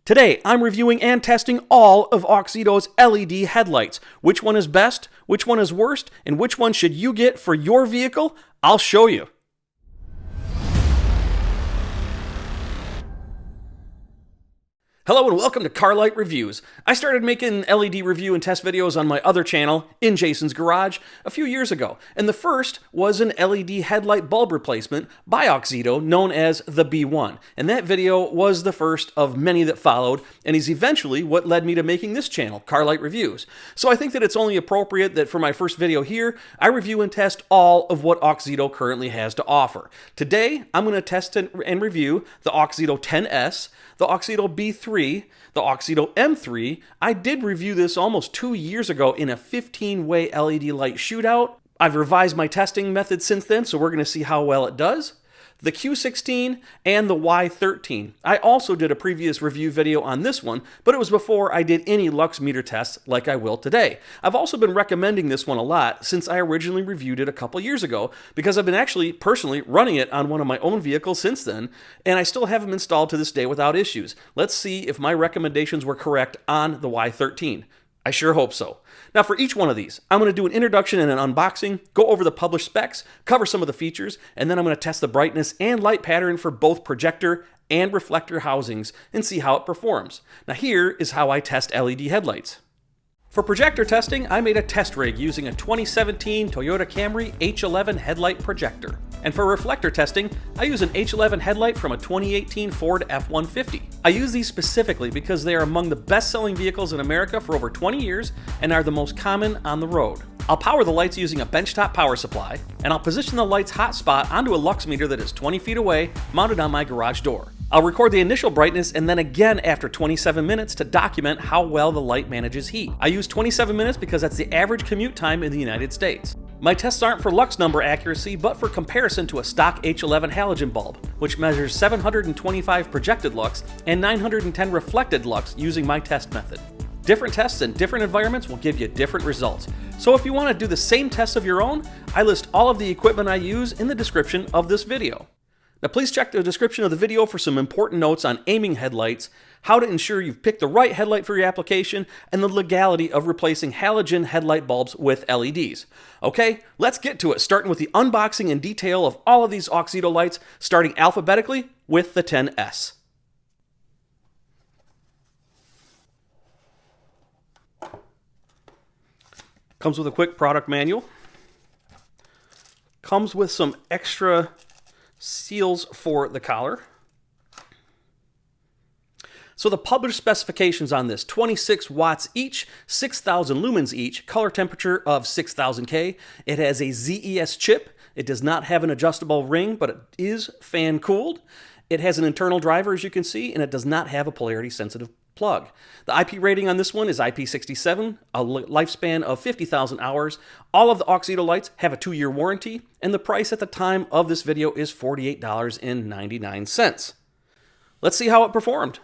Today, I'm reviewing and testing all of Auxito's LED headlights. Which one is best, which one is worst, and which one should you get for your vehicle? I'll show you. Hello and welcome to Carlight Reviews. I started making LED review and test videos on my other channel, In Jason's Garage, a few years ago, and the first was an LED headlight bulb replacement by Auxito known as the B1, and that video was the first of many that followed, and is eventually what led me to making this channel, Carlight Reviews. So I think that it's only appropriate that for my first video here, I review and test all of what Auxito currently has to offer. Today, I'm going to test and review the Auxito XS, the Auxito B3, the Auxito M3. I did review this almost 2 years ago in a 15-way LED light shootout. I've revised my testing method since then, so we're going to see how well it does. The Q16 and the Y13. I also did a previous review video on this one, but it was before I did any lux meter tests like I will today. I've also been recommending this one a lot since I originally reviewed it a couple years ago, because I've been actually personally running it on one of my own vehicles since then, and I still have them installed to this day without issues. Let's see if my recommendations were correct on the Y13. I sure hope so. Now for each one of these, I'm going to do an introduction and an unboxing, go over the published specs, cover some of the features, and then I'm going to test the brightness and light pattern for both projector and reflector housings and see how it performs. Now here is how I test LED headlights. For projector testing, I made a test rig using a 2017 Toyota Camry H11 headlight projector. And for reflector testing, I use an H11 headlight from a 2018 Ford F-150. I use these specifically because they are among the best-selling vehicles in America for over 20 years and are the most common on the road. I'll power the lights using a benchtop power supply, and I'll position the light's hotspot onto a lux meter that is 20 feet away, mounted on my garage door. I'll record the initial brightness and then again after 27 minutes to document how well the light manages heat. I use 27 minutes because that's the average commute time in the United States. My tests aren't for lux number accuracy, but for comparison to a stock H11 halogen bulb, which measures 725 projected lux and 910 reflected lux using my test method. Different tests in different environments will give you different results. So if you want to do the same tests of your own, I list all of the equipment I use in the description of this video. Now please check the description of the video for some important notes on aiming headlights, how to ensure you've picked the right headlight for your application, and the legality of replacing halogen headlight bulbs with LEDs. Okay, let's get to it, starting with the unboxing and detail of all of these Auxito lights, starting alphabetically with the XS. Comes with a quick product manual. Comes with some extra seals for the collar. So the published specifications on this, 26 watts each, 6,000 lumens each, color temperature of 6,000 K. It has a ZES chip. It does not have an adjustable ring, but it is fan cooled. It has an internal driver, as you can see, and it does not have a polarity sensitive plug. The IP rating on this one is IP67, a lifespan of 50,000 hours. All of the Auxito lights have a 2-year warranty, and the price at the time of this video is $48.99. Let's see how it performed.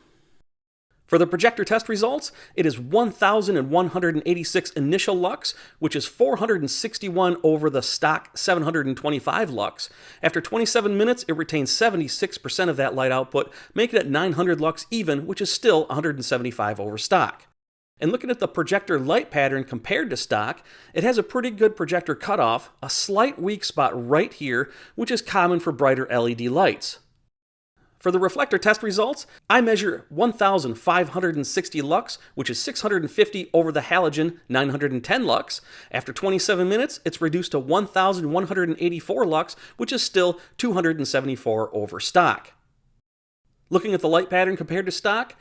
For the projector test results, it is 1,186 initial lux, which is 461 over the stock 725 lux. After 27 minutes, it retains 76% of that light output, making it 900 lux even, which is still 175 over stock. And looking at the projector light pattern compared to stock, it has a pretty good projector cutoff, a slight weak spot right here, which is common for brighter LED lights. For the reflector test results, I measure 1,560 lux, which is 650 over the halogen 910 lux. After 27 minutes, it's reduced to 1,184 lux, which is still 274 over stock. Looking at the light pattern compared to stock,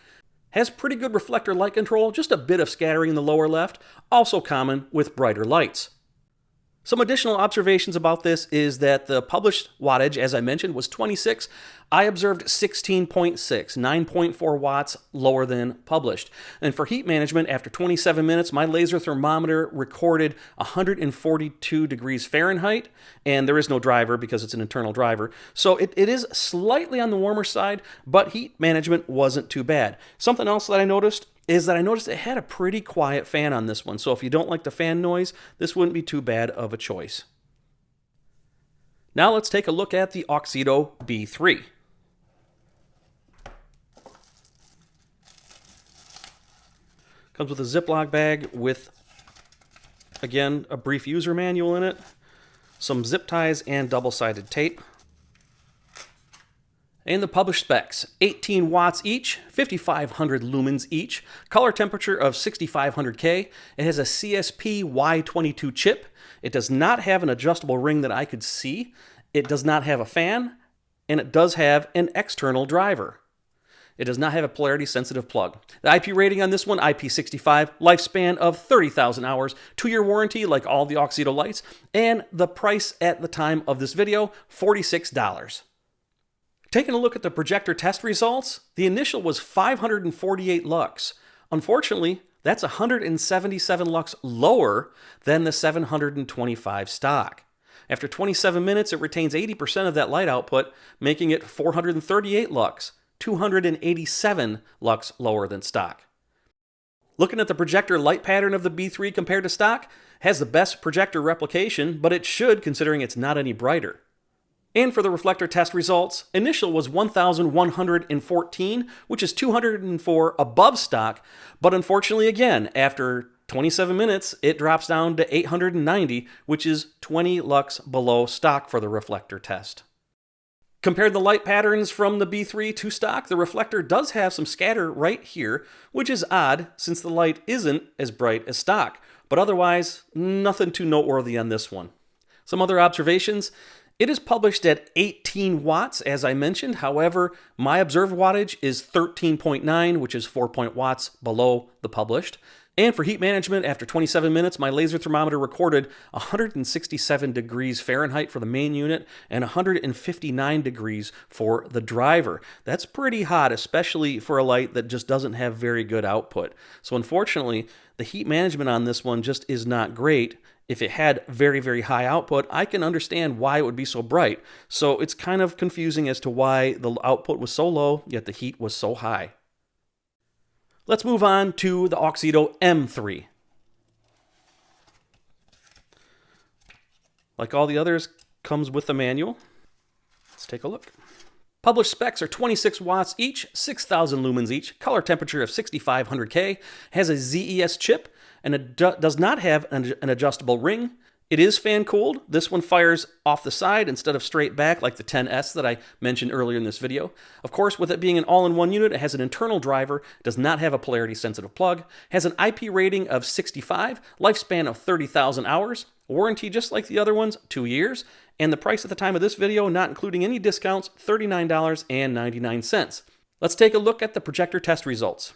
has pretty good reflector light control, just a bit of scattering in the lower left, also common with brighter lights. Some additional observations about this is that the published wattage, as I mentioned, was 26. I observed 16.6, 9.4 watts lower than published. And for heat management, after 27 minutes, my laser thermometer recorded 142 degrees Fahrenheit, and there is no driver because it's an internal driver. So it is slightly on the warmer side, but heat management wasn't too bad. Something else that I noticed is that I noticed it had a pretty quiet fan on this one. So if you don't like the fan noise, this wouldn't be too bad of a choice. Now let's take a look at the Auxito B3. Comes with a Ziploc bag with, again, a brief user manual in it, some zip ties and double-sided tape. And the published specs: 18 watts each, 5,500 lumens each, color temperature of 6,500 K. It has a CSP Y13 chip. It does not have an adjustable ring that I could see. It does not have a fan, and it does have an external driver. It does not have a polarity-sensitive plug. The IP rating on this one, IP65, lifespan of 30,000 hours, 2-year warranty like all the Auxito lights, and the price at the time of this video, $46. Taking a look at the projector test results, the initial was 548 lux. Unfortunately, that's 177 lux lower than the 725 stock. After 27 minutes, it retains 80% of that light output, making it 438 lux, 287 lux lower than stock. Looking at the projector light pattern of the B3 compared to stock, has the best projector replication, but it should, considering it's not any brighter. And for the reflector test results, initial was 1,114, which is 204 above stock, but unfortunately again, after 27 minutes, it drops down to 890, which is 20 lux below stock for the reflector test. Compared the light patterns from the B3 to stock, the reflector does have some scatter right here, which is odd since the light isn't as bright as stock, but otherwise, nothing too noteworthy on this one. Some other observations: it is published at 18 watts, as I mentioned. However, my observed wattage is 13.9, which is 4 watts below the published. And for heat management, after 27 minutes, my laser thermometer recorded 167 degrees Fahrenheit for the main unit and 159 degrees for the driver. That's pretty hot, especially for a light that just doesn't have very good output. So unfortunately, the heat management on this one just is not great. If it had very, very high output, I can understand why it would be so bright. So it's kind of confusing as to why the output was so low, yet the heat was so high. Let's move on to the Auxito M3. Like all the others, comes with the manual. Let's take a look. Published specs are 26 watts each, 6,000 lumens each, color temperature of 6,500 K, has a ZES chip, and it does not have an adjustable ring. It is fan-cooled. This one fires off the side instead of straight back like the 10S that I mentioned earlier in this video. Of course, with it being an all-in-one unit, it has an internal driver, does not have a polarity-sensitive plug, has an IP rating of 65, lifespan of 30,000 hours, warranty just like the other ones, 2 years, and the price at the time of this video, not including any discounts, $39.99. Let's take a look at the projector test results.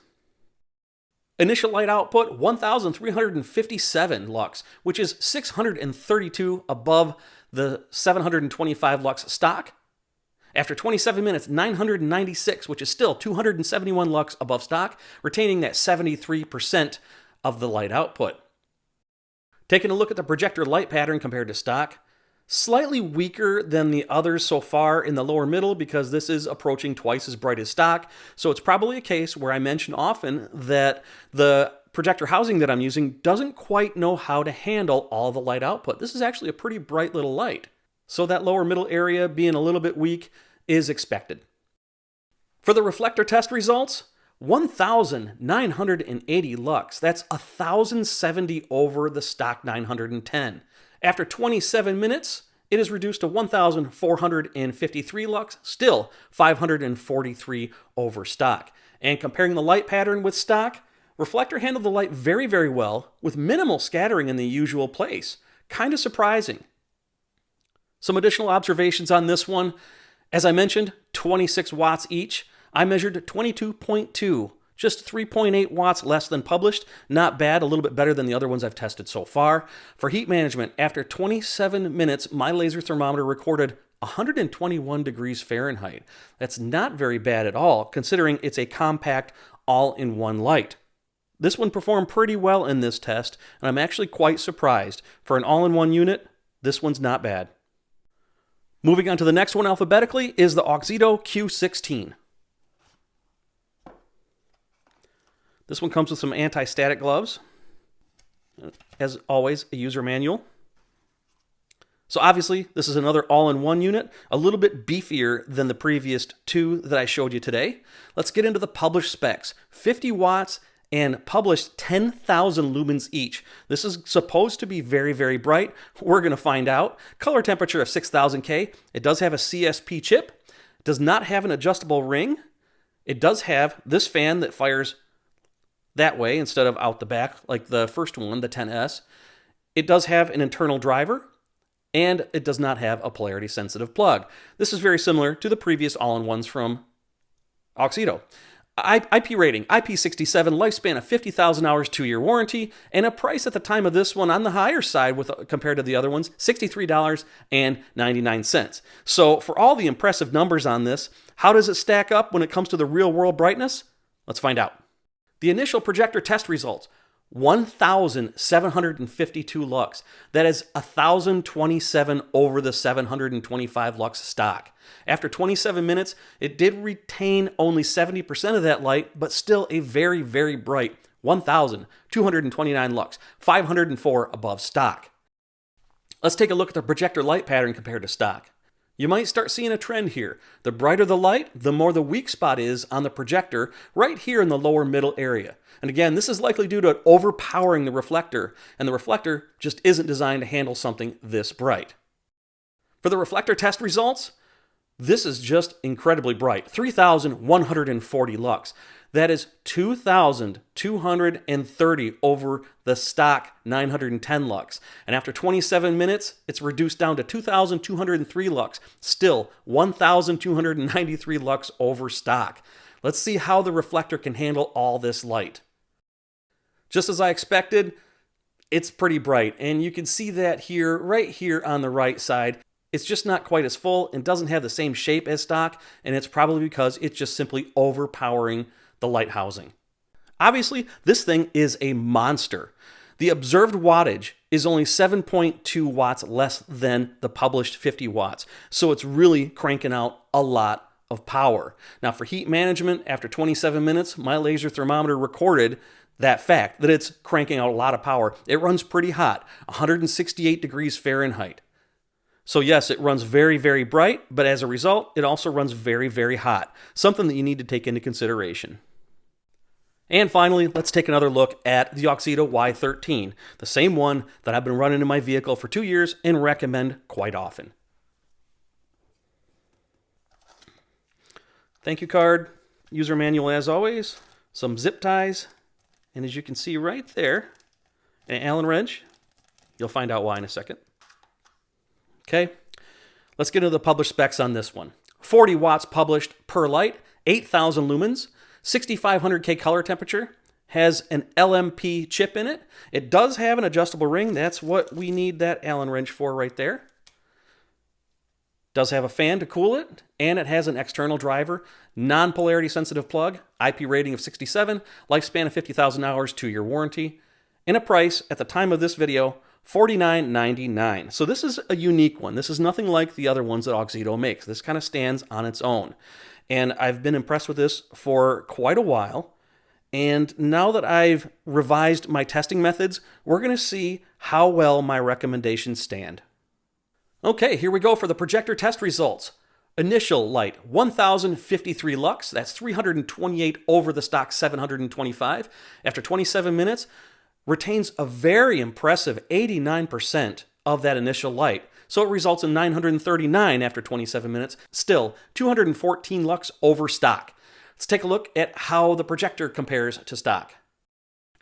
Initial light output, 1,357 lux, which is 632 above the 725 lux stock. After 27 minutes, 996, which is still 271 lux above stock, retaining that 73% of the light output. Taking a look at the projector light pattern compared to stock, slightly weaker than the others so far in the lower middle because this is approaching twice as bright as stock. So it's probably a case where I mention often that the projector housing that I'm using doesn't quite know how to handle all the light output. This is actually a pretty bright little light. So that lower middle area being a little bit weak is expected. For the reflector test results, 1,980 lux. That's 1,070 over the stock 910. After 27 minutes, it is reduced to 1,453 lux, still 543 over stock. And comparing the light pattern with stock, reflector handled the light very, very well with minimal scattering in the usual place. Kind of surprising. Some additional observations on this one. As I mentioned, 26 watts each. I measured 22.2. Just 3.8 watts less than published. Not bad, a little bit better than the other ones I've tested so far. For heat management, after 27 minutes, my laser thermometer recorded 121 degrees Fahrenheit. That's not very bad at all, considering it's a compact, all-in-one light. This one performed pretty well in this test, and I'm actually quite surprised. For an all-in-one unit, this one's not bad. Moving on to the next one alphabetically is the Auxito Q16. This one comes with some anti-static gloves. As always, a user manual. So obviously, this is another all-in-one unit, a little bit beefier than the previous two that I showed you today. Let's get into the published specs. 50 watts, and published 10,000 lumens each. This is supposed to be very, very bright. We're going to find out. Color temperature of 6000K. It does have a CSP chip. It does not have an adjustable ring. It does have this fan that fires that way instead of out the back like the first one, the 10S. It does have an internal driver, and it does not have a polarity sensitive plug. This is very similar to the previous all-in-ones from Auxito. IP rating, IP67, lifespan of 50,000 hours, 2-year warranty, and a price at the time of this one on the higher side compared to the other ones, $63.99. So for all the impressive numbers on this, how does it stack up when it comes to the real world brightness? Let's find out. The initial projector test results, 1,752 lux. That is 1,027 over the 725 lux stock. After 27 minutes, it did retain only 70% of that light, but still a very, very bright 1,229 lux, 504 above stock. Let's take a look at the projector light pattern compared to stock. You might start seeing a trend here. The brighter the light, the more the weak spot is on the projector right here in the lower middle area. And again, this is likely due to it overpowering the reflector, and the reflector just isn't designed to handle something this bright. For the reflector test results, this is just incredibly bright, 3,140 lux. That is 2,230 over the stock 910 lux. And after 27 minutes, it's reduced down to 2,203 lux. Still 1,293 lux over stock. Let's see how the reflector can handle all this light. Just as I expected, it's pretty bright. And you can see that here, right here on the right side. It's just not quite as full and doesn't have the same shape as stock. And it's probably because it's just simply overpowering the light housing. Obviously, this thing is a monster. The observed wattage is only 7.2 watts less than the published 50 watts. So it's really cranking out a lot of power. Now for heat management, after 27 minutes, my laser thermometer recorded that fact, that it's cranking out a lot of power. It runs pretty hot, 168 degrees Fahrenheit. So yes, it runs very, very bright, but as a result, it also runs very, very hot. Something that you need to take into consideration. And finally, let's take another look at the Auxito Y13, the same one that I've been running in my vehicle for 2 years and recommend quite often. Thank you card, user manual as always, some zip ties, and as you can see right there, an Allen wrench. You'll find out why in a second. Okay, let's get into the published specs on this one. 40 watts published per light, 8,000 lumens, 6,500K color temperature, has an LMP chip in it. It does have an adjustable ring. That's what we need that Allen wrench for right there. Does have a fan to cool it, and it has an external driver, non-polarity sensitive plug, IP rating of 67, lifespan of 50,000 hours, 2-year warranty, and a price at the time of this video, $49.99. So this is a unique one. This is nothing like the other ones that Auxito makes. This kind of stands on its own. And I've been impressed with this for quite a while. And now that I've revised my testing methods, we're going to see how well my recommendations stand. Okay, here we go for the projector test results. Initial light, 1,053 lux. That's 328 over the stock 725. After 27 minutes, retains a very impressive 89% of that initial light. So it results in 939 after 27 minutes. Still, 214 lux over stock. Let's take a look at how the projector compares to stock.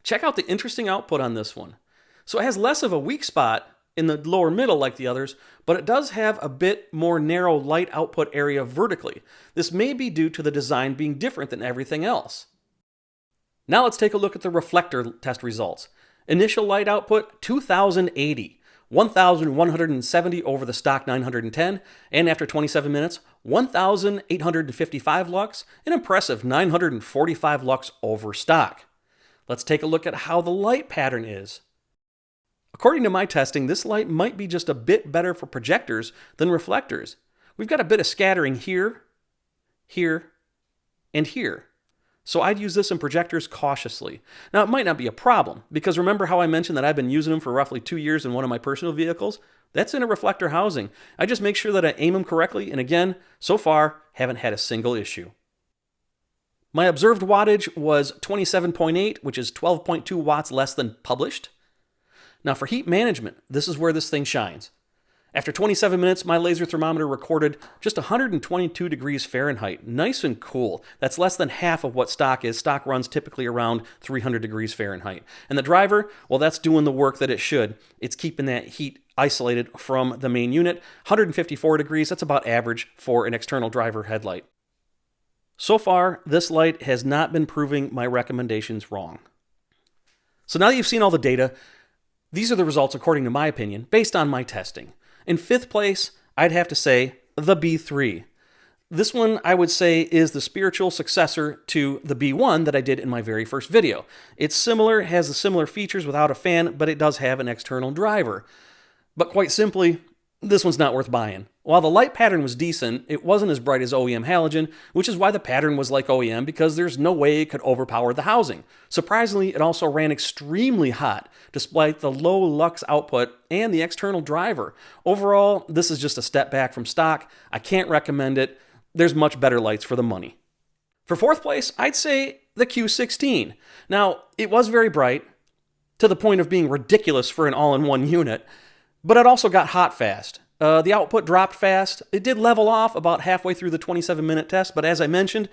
Check out the interesting output on this one. So it has less of a weak spot in the lower middle like the others, but it does have a bit more narrow light output area vertically. This may be due to the design being different than everything else. Now let's take a look at the reflector test results. Initial light output, 2,080. 1,170 over the stock 910, and after 27 minutes, 1,855 lux, an impressive 945 lux over stock. Let's take a look at how the light pattern is. According to my testing, this light might be just a bit better for projectors than reflectors. We've got a bit of scattering here, here, and here. So I'd use this in projectors cautiously. Now, it might not be a problem, because remember how I mentioned that I've been using them for roughly 2 years in one of my personal vehicles? That's in a reflector housing. I just make sure that I aim them correctly, and again, so far, haven't had a single issue. My observed wattage was 27.8, which is 12.2 watts less than published. Now for heat management, this is where this thing shines. After 27 minutes, my laser thermometer recorded just 122 degrees Fahrenheit. Nice and cool. That's less than half of what stock is. Stock runs typically around 300 degrees Fahrenheit. And the driver, well, that's doing the work that it should. It's keeping that heat isolated from the main unit. 154 degrees, that's about average for an external driver headlight. So far, this light has not been proving my recommendations wrong. So now that you've seen all the data, these are the results according to my opinion, based on my testing. In fifth place, I'd have to say the B3. This one, I would say, is the spiritual successor to the B1 that I did in my very first video. It's similar, has the similar features without a fan, but it does have an external driver. But quite simply, this one's not worth buying. While the light pattern was decent, it wasn't as bright as OEM halogen, which is why the pattern was like OEM, because there's no way it could overpower the housing. Surprisingly, it also ran extremely hot, despite the low lux output and the external driver. Overall, this is just a step back from stock. I can't recommend it. There's much better lights for the money. For fourth place, I'd say the Q16. Now, it was very bright, to the point of being ridiculous for an all-in-one unit, but it also got hot fast. The output dropped fast. It did level off about halfway through the 27-minute test, but as I mentioned,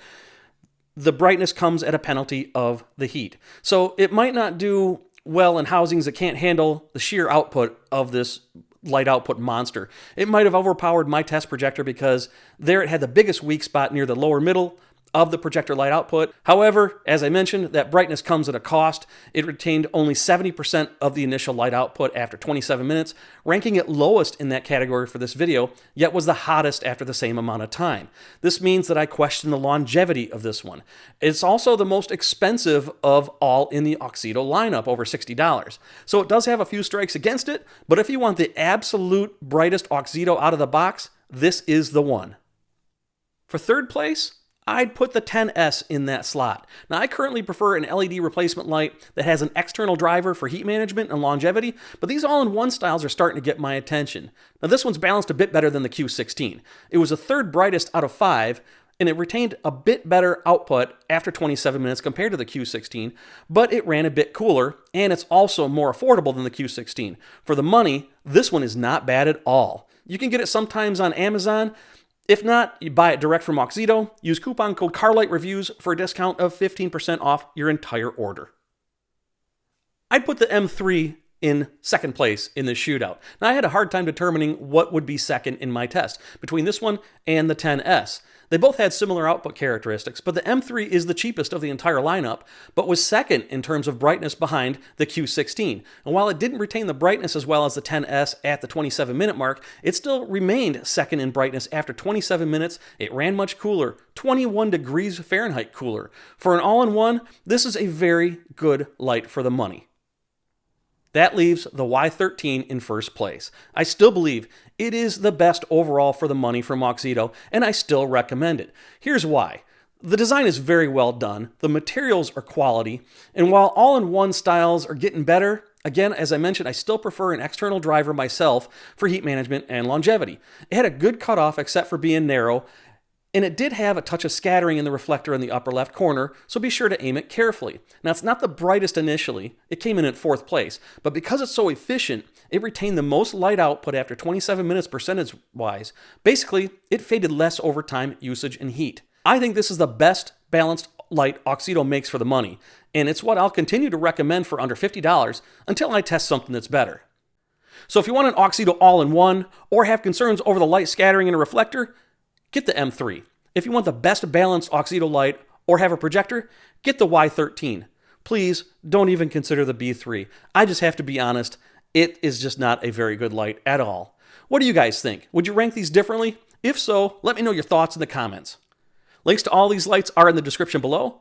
the brightness comes at a penalty of the heat. So it might not do well in housings that can't handle the sheer output of this light output monster. It might have overpowered my test projector because there it had the biggest weak spot near the lower middle of the projector light output. However, as I mentioned, that brightness comes at a cost. It retained only 70% of the initial light output after 27 minutes, ranking it lowest in that category for this video, yet was the hottest after the same amount of time. This means that I question the longevity of this one. It's also the most expensive of all in the Auxito lineup, over $60. So it does have a few strikes against it, but if you want the absolute brightest Auxito out of the box, this is the one. For third place, I'd put the 10S in that slot. Now, I currently prefer an LED replacement light that has an external driver for heat management and longevity, but these all-in-one styles are starting to get my attention. Now, this one's balanced a bit better than the Q16. It was the third brightest out of 5, and it retained a bit better output after 27 minutes compared to the Q16, but it ran a bit cooler, and it's also more affordable than the Q16. For the money, this one is not bad at all. You can get it sometimes on Amazon. If not, you buy it direct from Auxito. Use coupon code CarlightReviews for a discount of 15% off your entire order. I'd put the M3 in second place in this shootout. Now, I had a hard time determining what would be second in my test between this one and the 10S. They both had similar output characteristics, but the M3 is the cheapest of the entire lineup, but was second in terms of brightness behind the Q16. And while it didn't retain the brightness as well as the 10S at the 27-minute mark, it still remained second in brightness after 27 minutes. It ran much cooler, 21 degrees Fahrenheit cooler. For an all-in-one, this is a very good light for the money. That leaves the Y13 in first place. I still believe it is the best overall for the money from Auxito, and I still recommend it. Here's why. The design is very well done, the materials are quality, and while all-in-one styles are getting better, again, as I mentioned, I still prefer an external driver myself for heat management and longevity. It had a good cutoff except for being narrow, and it did have a touch of scattering in the reflector in the upper left corner, so be sure to aim it carefully. Now, it's not the brightest initially. It came in at fourth place, but because it's so efficient, it retained the most light output after 27 minutes percentage-wise. Basically, it faded less over time, usage, and heat. I think this is the best balanced light Auxito makes for the money, and it's what I'll continue to recommend for under $50 until I test something that's better. So if you want an Auxito all-in-one or have concerns over the light scattering in a reflector, get the M3. If you want the best balanced Auxito light or have a projector, get the Y13. Please don't even consider the B3. I just have to be honest, it is just not a very good light at all. What do you guys think? Would you rank these differently? If so, let me know your thoughts in the comments. Links to all these lights are in the description below.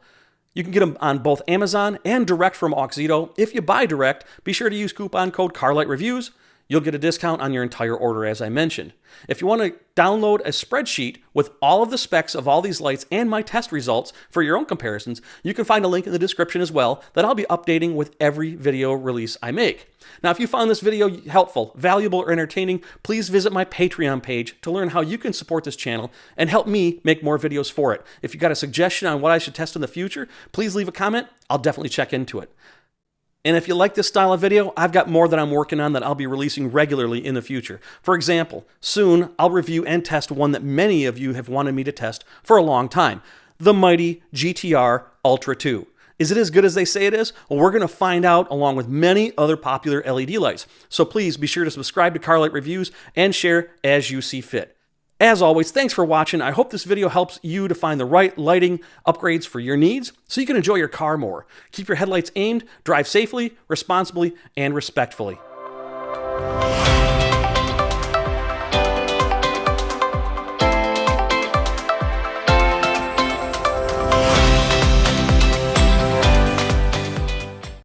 You can get them on both Amazon and direct from Auxito. If you buy direct, be sure to use coupon code CarlightReviews. You'll get a discount on your entire order, as I mentioned. If you want to download a spreadsheet with all of the specs of all these lights and my test results for your own comparisons, you can find a link in the description as well that I'll be updating with every video release I make. Now, if you found this video helpful, valuable, or entertaining, please visit my Patreon page to learn how you can support this channel and help me make more videos for it. If you got a suggestion on what I should test in the future, please leave a comment. I'll definitely check into it. And if you like this style of video, I've got more that I'm working on that I'll be releasing regularly in the future. For example, soon I'll review and test one that many of you have wanted me to test for a long time, the mighty GTR Ultra 2. Is it as good as they say it is? Well, we're going to find out along with many other popular LED lights. So please be sure to subscribe to Car Light Reviews and share as you see fit. As always, thanks for watching. I hope this video helps you to find the right lighting upgrades for your needs so you can enjoy your car more. Keep your headlights aimed, drive safely, responsibly, and respectfully.